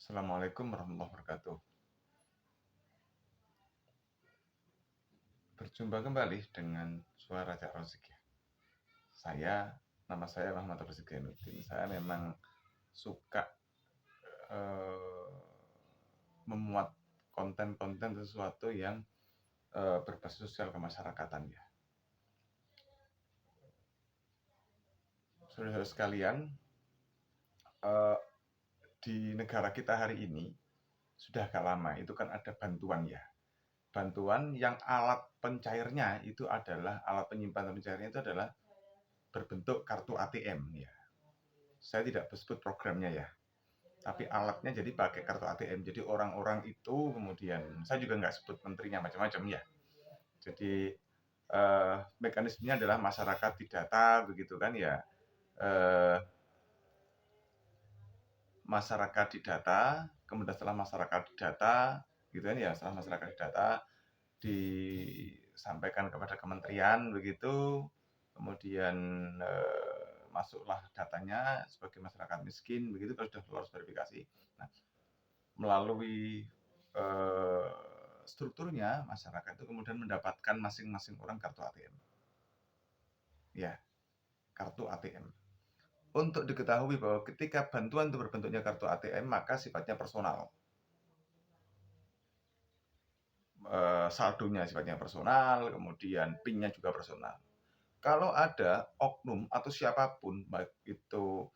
Assalamualaikum warahmatullahi wabarakatuh. Berjumpa kembali dengan Suara Cak Rozik. Nama saya Muhammad Rozik Zainuddin. Saya memang suka memuat konten-konten sesuatu yang berbasis sosial kemasyarakatan ya. Saudara-saudara sekalian, di negara kita hari ini sudah agak lama itu kan ada bantuan ya. Bantuan yang alat pencairnya itu adalah alat penyimpanan pencairnya itu adalah berbentuk kartu ATM ya. Saya tidak sebut programnya ya, tapi alatnya jadi pakai kartu ATM. Jadi orang-orang itu kemudian, saya juga nggak sebut menterinya macam-macam ya. Jadi mekanismenya adalah masyarakat didata begitu kan ya. Masyarakat didata, kemudian setelah masyarakat didata gitu kan ya, setelah masyarakat didata disampaikan kepada kementerian begitu, kemudian masuklah datanya sebagai masyarakat miskin begitu kalau sudah lolos verifikasi. Nah, melalui strukturnya masyarakat itu kemudian mendapatkan masing-masing orang kartu ATM. Ya, kartu ATM. Untuk diketahui bahwa ketika bantuan itu berbentuknya kartu ATM maka sifatnya personal. Saldonya sifatnya personal, kemudian PIN-nya juga personal. Kalau ada oknum atau siapapun, baik itu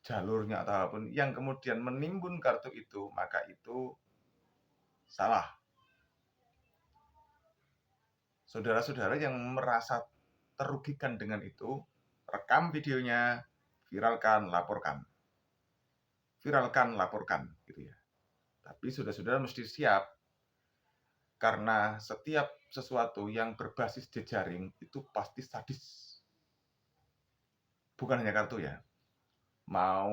jalurnya atau apapun, yang kemudian menimbun kartu itu, maka itu salah. Saudara-saudara yang merasa terugikan dengan itu, rekam videonya, viralkan, laporkan. Viralkan, laporkan, gitu ya. Tapi saudara-saudara mesti siap, karena setiap sesuatu yang berbasis jejaring itu pasti sadis. Bukan hanya kartu ya. Mau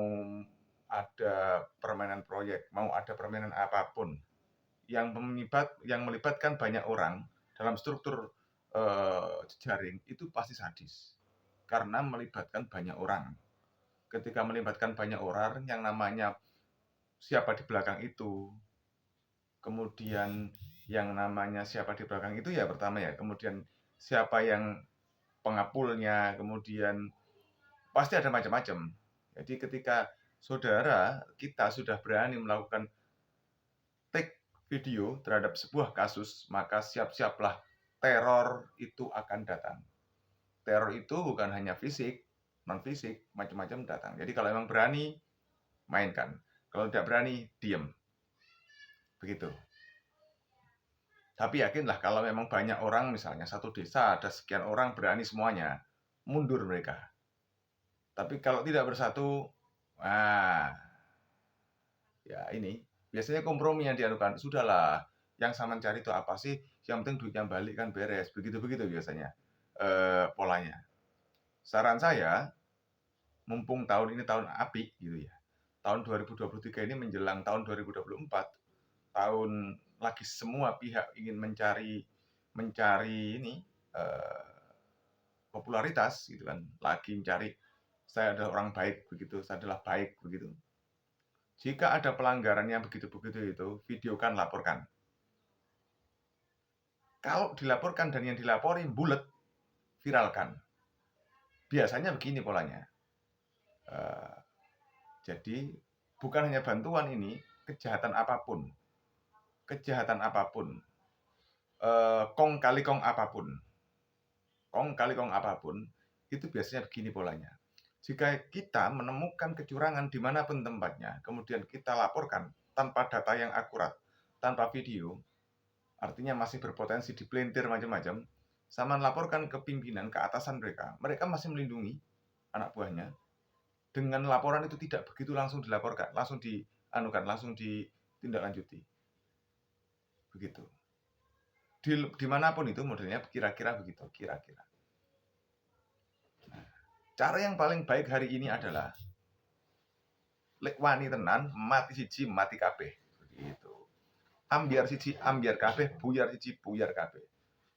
ada permainan proyek, mau ada permainan apapun yang melibatkan banyak orang dalam struktur jejaring itu pasti sadis karena melibatkan banyak orang. Ketika melibatkan banyak orang, yang namanya siapa di belakang itu, kemudian yang namanya siapa di belakang itu ya pertama ya, kemudian siapa yang pengapulnya, kemudian pasti ada macam-macam. Jadi ketika saudara kita sudah berani melakukan take video terhadap sebuah kasus, maka siap-siaplah teror itu akan datang. Teror itu bukan hanya fisik, non fisik, macam-macam datang. Jadi kalau memang berani, mainkan. Kalau tidak berani, diam. Begitu. Tapi yakinlah kalau memang banyak orang, misalnya satu desa ada sekian orang berani semuanya, mundur mereka. Tapi kalau tidak bersatu, ya ini biasanya kompromi yang diadukan. Sudahlah, yang sama cari itu apa sih? Yang penting duitnya balik kan beres. Begitu-begitu biasanya polanya. Saran saya, mumpung tahun ini tahun api gitu ya. Tahun 2023 ini menjelang tahun 2024, tahun lagi semua pihak ingin mencari ini popularitas gitu kan. Lagi mencari saya adalah orang baik begitu, saya adalah baik begitu. Jika ada pelanggaran yang begitu-begitu itu, videokan, laporkan. Kalau dilaporkan dan yang dilapori bulet, viralkan. Biasanya begini polanya. Jadi bukan hanya bantuan ini, kejahatan apapun, kong kali kong apapun, itu biasanya begini polanya. Jika kita menemukan kecurangan dimanapun tempatnya, kemudian kita laporkan tanpa data yang akurat, tanpa video, artinya masih berpotensi dipelintir macam-macam, sama laporkan ke pimpinan, ke atasan mereka masih melindungi anak buahnya. Dengan laporan itu tidak begitu langsung dilaporkan, langsung ditindaklanjuti. Begitu. Dimanapun itu modelnya kira-kira begitu, kira-kira. Nah, cara yang paling baik hari ini adalah lek wani tenan, mati siji, mati kabeh. Begitu. Ambiar siji, ambiar kabeh, buyar siji, buyar kabeh.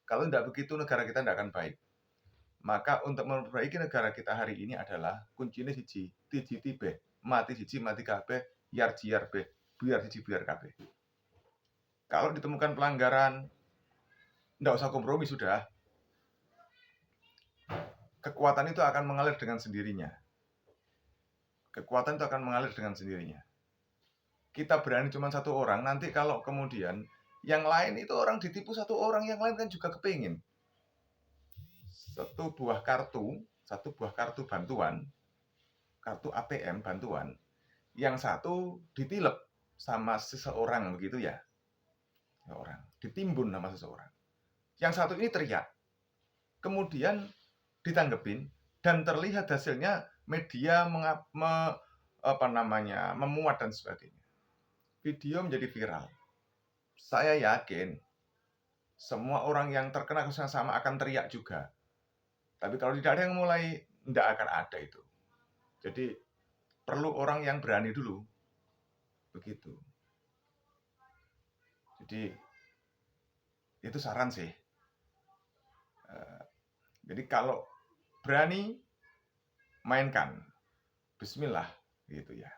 Kalau tidak begitu negara kita tidak akan baik. Maka untuk memperbaiki negara kita hari ini adalah kuncinya siji, tiji tibeh, mati siji, mati kabeh, yar jiyar beh. buyar siji buyar kabeh. Kalau ditemukan pelanggaran, nggak usah kompromi sudah. Kekuatan itu akan mengalir dengan sendirinya. Kekuatan itu akan mengalir dengan sendirinya. Kita berani cuma satu orang, nanti kalau kemudian yang lain itu orang ditipu satu orang, yang lain kan juga kepingin. Satu buah kartu bantuan, kartu ATM bantuan, yang satu ditilep sama seseorang begitu ya. Orang ditimbun sama seseorang. Yang satu ini teriak. Kemudian ditanggepin dan terlihat hasilnya media memuat dan sebagainya. Video menjadi viral. Saya yakin semua orang yang terkena kasus yang sama akan teriak juga. Tapi kalau tidak ada yang mulai, tidak akan ada itu. Jadi perlu orang yang berani dulu. Begitu. Jadi itu saran sih. Jadi kalau berani, mainkan. Bismillah gitu ya.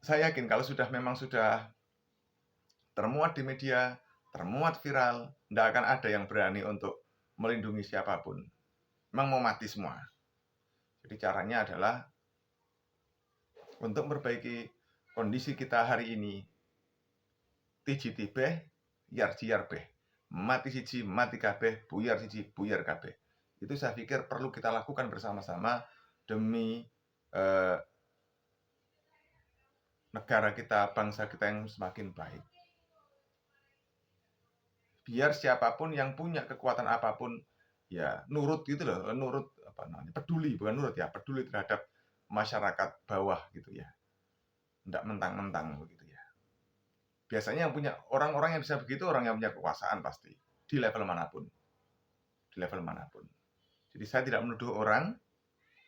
Saya yakin kalau memang sudah termuat di media, termuat viral, tidak akan ada yang berani untuk melindungi siapapun. Memang mau mati semua. Jadi caranya adalah untuk memperbaiki kondisi kita hari ini. Tiji tibeh, yar beh. Mati siji, mati kabeh, buyar siji, buyar kabeh. Itu saya pikir perlu kita lakukan bersama-sama demi negara kita, bangsa kita yang semakin baik. Biar siapapun yang punya kekuatan apapun, ya nurut gitu loh, peduli, bukan nurut ya, peduli terhadap masyarakat bawah gitu ya. Tidak mentang-mentang begitu ya. Biasanya yang punya orang-orang yang bisa begitu, orang yang punya kekuasaan pasti, di level manapun. Di level manapun. Jadi saya tidak menuduh orang,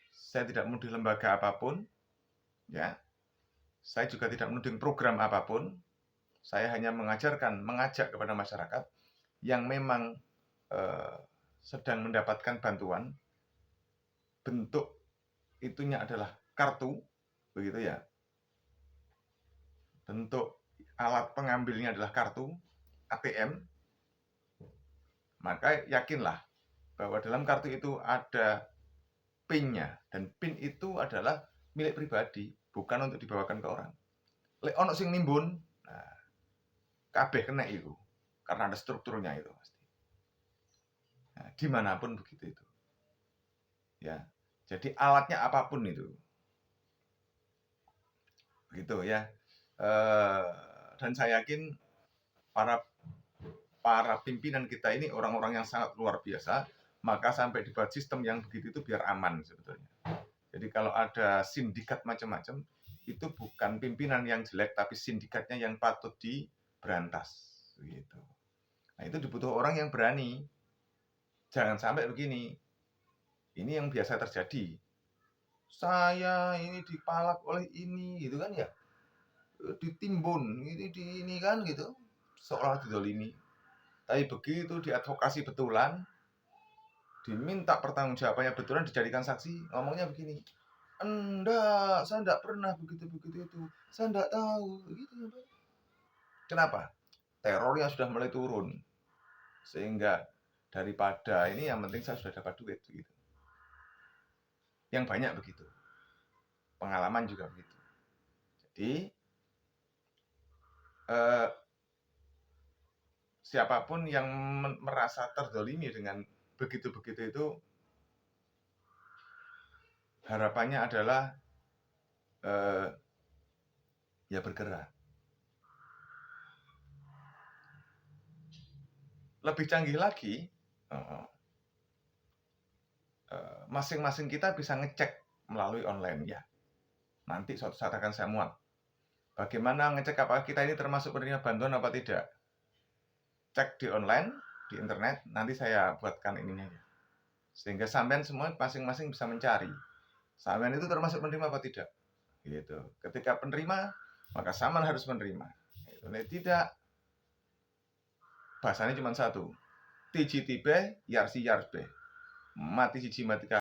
saya tidak menuduh lembaga apapun, ya. Saya juga tidak menuding program apapun. Saya hanya mengajak kepada masyarakat yang memang sedang mendapatkan bantuan. Bentuk itunya adalah kartu, begitu ya. Bentuk alat pengambilnya adalah kartu ATM. Maka yakinlah bahwa dalam kartu itu ada PIN-nya, dan PIN itu adalah milik pribadi, bukan untuk dibawakan ke orang. Lek ono sing nimbun, nah, kabeh kena itu, karena ada strukturnya itu pasti. Nah, dimanapun begitu itu, ya. Jadi alatnya apapun itu, begitu ya. Dan saya yakin para pimpinan kita ini orang-orang yang sangat luar biasa, maka sampai dibuat sistem yang begitu itu biar aman sebetulnya. Jadi kalau ada sindikat macam-macam, itu bukan pimpinan yang jelek, tapi sindikatnya yang patut diberantas. Gitu. Nah itu dibutuh orang yang berani. Jangan sampai begini. Ini yang biasa terjadi. Saya ini dipalak oleh ini, gitu kan ya. Ditimbun, ini kan gitu. Seolah didolimi. Tapi begitu diadvokasi betulan, diminta pertanggungjawabannya betulan, dijadikan saksi, ngomongnya begini. Enggak, saya enggak pernah begitu-begitu itu. Saya enggak tahu. Gitu. Kenapa? Terornya sudah mulai turun. Sehingga daripada ini yang penting saya sudah dapat duit gitu. Yang banyak begitu. Pengalaman juga begitu. Jadi siapapun yang merasa terdolimi dengan begitu-begitu itu, harapannya adalah ya bergerak. Lebih canggih lagi, masing-masing kita bisa ngecek melalui online ya. Nanti suatu saat akan saya muat. Bagaimana ngecek apakah kita ini termasuk penerima bantuan apa tidak? Cek di online, di internet, nanti saya buatkan ininya ya. Sehingga sampean semua masing-masing bisa mencari. Sampean itu termasuk penerima apa tidak? Gitu. Ketika penerima, maka sampean harus menerima. Gitu. Nah, tidak, bahasanya cuma satu. Tiji tibe, yarsi yarbe. Mati siji mati kabeh.